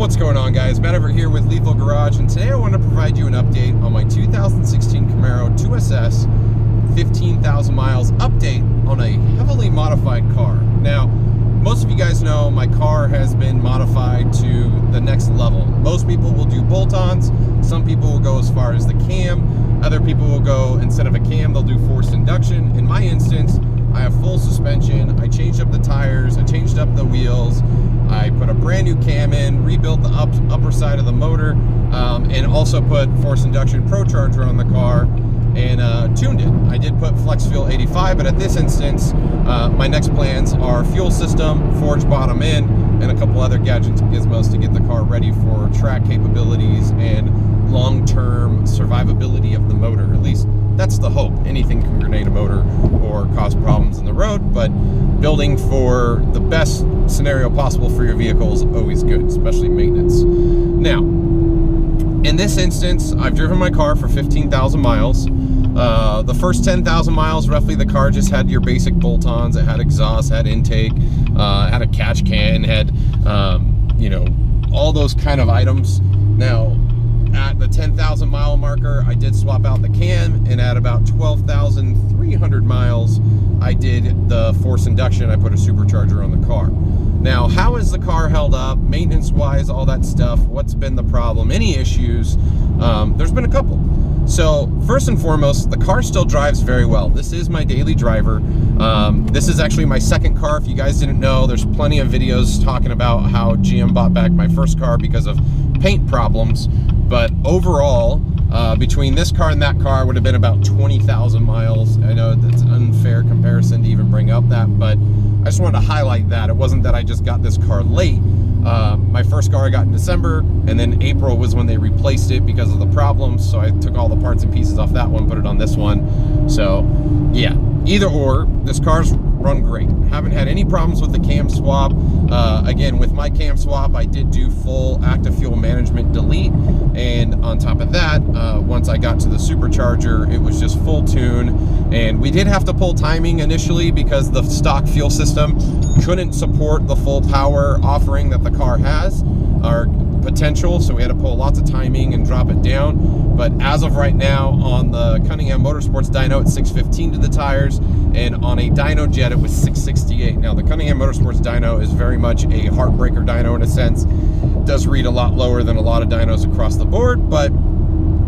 What's going on, guys? Matt over here with Lethal Garage, and today I want to provide you an update on my 2016 Camaro 2SS 15,000 miles update on a heavily modified car. Now, most of you guys know my car has been modified to the next level. Most people will do bolt-ons. Some people will go as far as the cam. Other people will go, instead of a cam, they'll do forced induction. In my instance, I have full suspension. I changed up the tires. I changed up the wheels. I put a brand new cam in, rebuilt the upper side of the motor, and also put forced induction Pro Charger on the car and tuned it. I did put Flex Fuel 85, but at this instance, my next plans are fuel system, forged bottom end, and a couple other gadgets and gizmos to get the car ready for track capabilities and long-term survivability of the motor. At least that's the hope. Anything can grenade a motor or cause problems in the road, but building for the best scenario possible for your vehicle is always good, especially maintenance. Now, in this instance, I've driven my car for 15,000 miles. The first 10,000 miles, roughly, the car just had your basic bolt-ons. It had exhaust, had intake, had a catch can, had, you know, all those kind of items. Now, at the 10,000 mile marker, I did swap out the cam, and at about 12,300 miles, I did the forced induction. I put a supercharger on the car. Now, how is the car held up, maintenance-wise, all that stuff? What's been the problem? Any issues? There's been a couple. So, first and foremost, the car still drives very well. This is my daily driver. This is actually my second car. If you guys didn't know, there's plenty of videos talking about how GM bought back my first car because of paint problems. But overall, between this car and that car would have been about 20,000 miles. I know that's an unfair comparison to even bring up that, but I just wanted to highlight that. It wasn't that I just got this car late. My first car I got in December, and then April was when they replaced it because of the problems. So I took all the parts and pieces off that one, put it on this one. So yeah, either or, this car's run great. Haven't had any problems with the cam swap. Again, with my cam swap, I did do full active fuel management delete, and on top of that, once I got to the supercharger, it was just full tune. And we did have to pull timing initially because the stock fuel system couldn't support the full power offering that the car has, or potential, so we had to pull lots of timing and drop it down. But as of right now, on the Cunningham Motorsports dyno, it's 615 to the tires, and on a dyno jet, it was 668. Now, the Cunningham Motorsports dyno is very much a heartbreaker dyno in a sense. It does read a lot lower than a lot of dynos across the board, but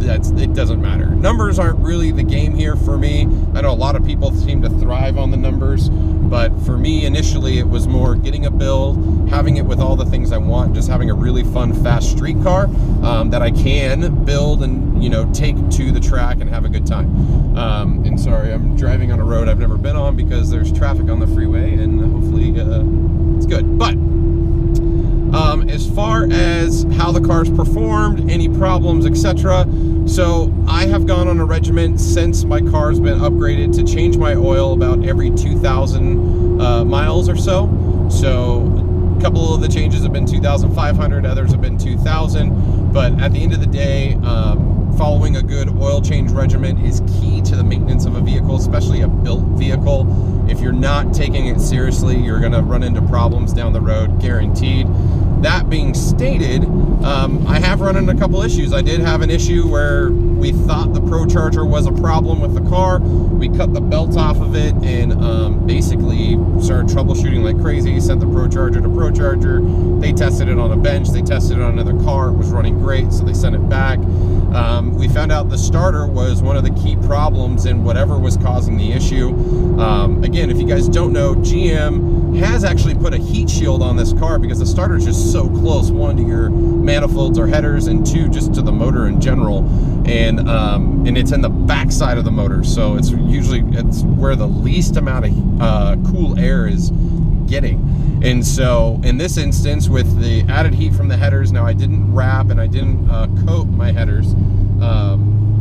it doesn't matter. Numbers aren't really the game here for me. I know a lot of people seem to thrive on the numbers, but for me, initially, it was more getting a build, having it with all the things I want, just having a really fun, fast street car that I can build and, you know, take to the track and have a good time. And sorry, I'm driving on a road I've never been on because there's traffic on the freeway, and hopefully it's good. But as far as how the car's performed, any problems, etc., so I have gone on a regimen since my car's been upgraded to change my oil about every 2,000 miles or so. So a couple of the changes have been 2,500, others have been 2,000. But at the end of the day, following a good oil change regimen is key to the maintenance of a vehicle, especially a built vehicle. If you're not taking it seriously, you're going to run into problems down the road, guaranteed. That being stated, I have run into a couple issues. I did have an issue where we thought the Pro Charger was a problem with the car. We cut the belt off of it and basically started troubleshooting like crazy. Sent the Pro Charger to Pro Charger. They tested it on a bench. They tested it on another car. It was running great, so they sent it back. We found out the starter was one of the key problems in whatever was causing the issue. Again, if you guys don't know, GM has actually put a heat shield on this car because the starter is just so close, one, to your manifolds or headers, and two, just to the motor in general. And it's in the back side of the motor, so it's where the least amount of cool air is getting. And so in this instance, with the added heat from the headers, now I didn't wrap and I didn't coat my headers.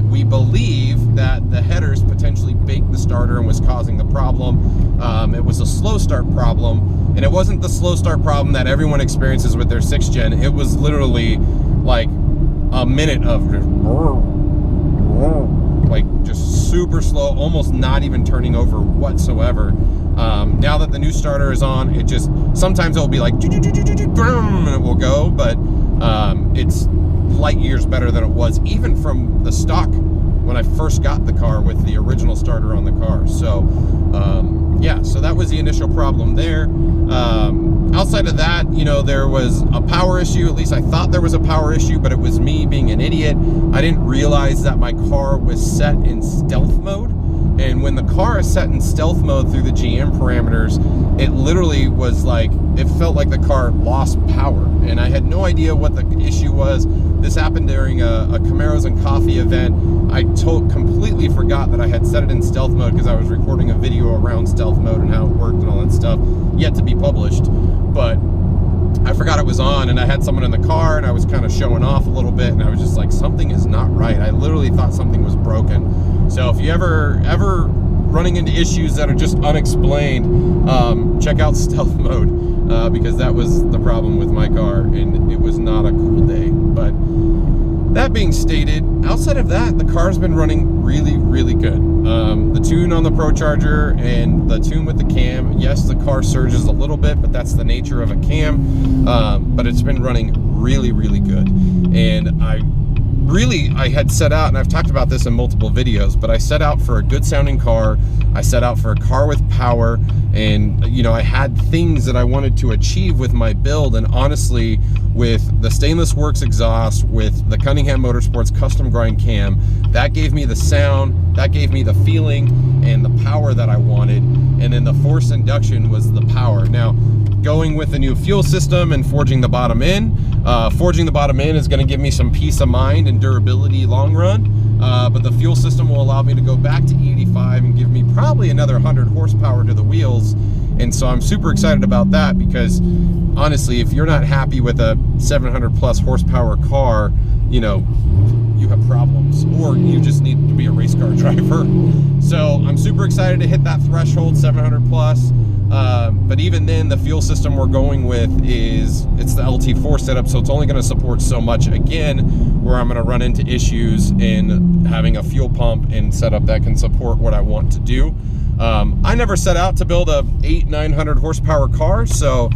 We believe that the headers potentially baked the starter and was causing the problem. It was a slow start problem, and it wasn't the slow start problem that everyone experiences with their 6th gen. It was literally like a minute of like just super slow, almost not even turning over whatsoever. Now that the new starter is on, it just, sometimes it'll be like, and it will go, but it's light years better than it was even from the stock when I first got the car with the original starter on the car. So yeah, so that was the initial problem there. Outside of that, you know, there was a power issue. At least I thought there was a power issue, but it was me being an idiot. I didn't realize that my car was set in stealth mode. And when the car is set in stealth mode through the GM parameters, it literally was like, it felt like the car lost power. And I had no idea what the issue was. This happened during a Camaros and Coffee event. I completely forgot that I had set it in stealth mode because I was recording a video around stealth mode and how it worked and all that stuff, yet to be published. But I forgot it was on, and I had someone in the car, and I was kind of showing off a little bit, and I was just like, something is not right. I literally thought something was broken. So if you ever running into issues that are just unexplained, check out stealth mode, because that was the problem with my car, and it was not a cool day. But that being stated, outside of that, the car's been running really, really good. The tune on the ProCharger and the tune with the cam, yes, the car surges a little bit, but that's the nature of a cam. But it's been running really, really good. And I had set out, and I've talked about this in multiple videos, but I set out for a good sounding car. I set out for a car with power, and you know, I had things that I wanted to achieve with my build. And honestly, with the Stainless Works exhaust, with the Cunningham Motorsports custom grind cam, that gave me the sound, that gave me the feeling and the power that I wanted. And then the forced induction was the power. Now, going with the new fuel system and forging the bottom in is going to give me some peace of mind and durability long run, but the fuel system will allow me to go back to E85 and give me probably another 100 horsepower to the wheels. And so I'm super excited about that, because honestly, if you're not happy with a 700 plus horsepower car, you know, you have problems, or you just need to be a race car driver. So I'm super excited to hit that threshold, 700 plus. But even then, the fuel system we're going with it's the LT4 setup, so it's only going to support so much, again, where I'm going to run into issues in having a fuel pump and setup that can support what I want to do. I never set out to build a 800-900 horsepower car, so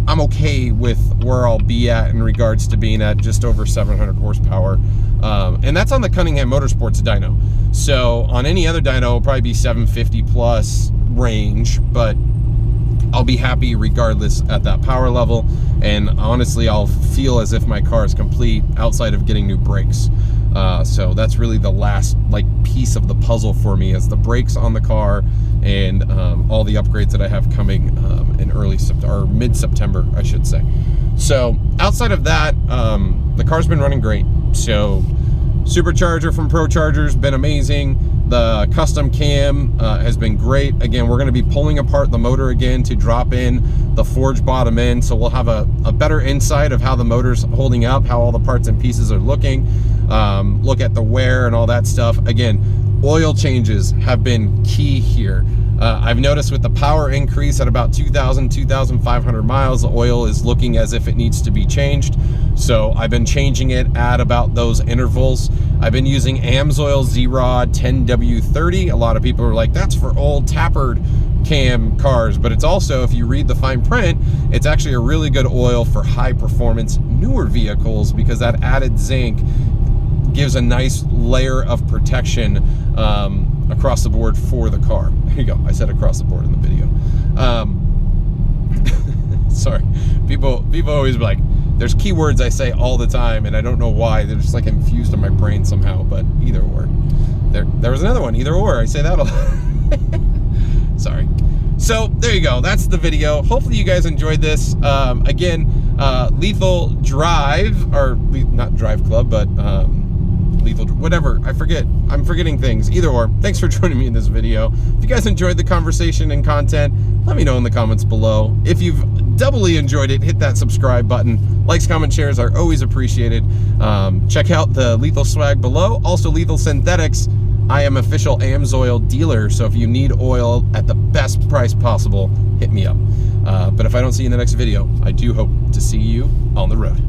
I'm okay with where I'll be at in regards to being at just over 700 horsepower. And that's on the Cunningham Motorsports dyno. So on any other dyno, it'll probably be 750 plus range, but I'll be happy regardless at that power level. And honestly, I'll feel as if my car is complete outside of getting new brakes. So that's really the last piece of the puzzle for me, is the brakes on the car and all the upgrades that I have coming in early September, or mid-September, I should say. So outside of that, the car's been running great. So supercharger from ProCharger's been amazing. The custom cam has been great. Again, we're going to be pulling apart the motor again to drop in the forged bottom end, so we'll have a better insight of how the motor's holding up, how all the parts and pieces are looking, look at the wear and all that stuff. Again, oil changes have been key here. I've noticed with the power increase at about 2,500 miles, the oil is looking as if it needs to be changed. So I've been changing it at about those intervals. I've been using AMSOIL Z-Rod 10W30. A lot of people are like, that's for old tapered cam cars, but it's also, if you read the fine print, it's actually a really good oil for high performance newer vehicles, because that added zinc gives a nice layer of protection across the board for the car. There you go, I said across the board in the video. Sorry, people always be like, there's keywords I say all the time and I don't know why, they're just like infused in my brain somehow, but either or. There was another one, either or, I say that a lot. Sorry. So there you go, that's the video. Hopefully you guys enjoyed this. Again, Lethal Drive, or not Drive Club, but Lethal, whatever, I forget, I'm forgetting things. Either or, thanks for joining me in this video. If you guys enjoyed the conversation and content, let me know in the comments below. If you've doubly enjoyed it, hit that subscribe button. Likes, comments, shares are always appreciated. Check out the Lethal swag below. Also, Lethal Synthetics, I am official AMSOIL dealer, so if you need oil at the best price possible, hit me up. But if I don't see you in the next video, I do hope to see you on the road.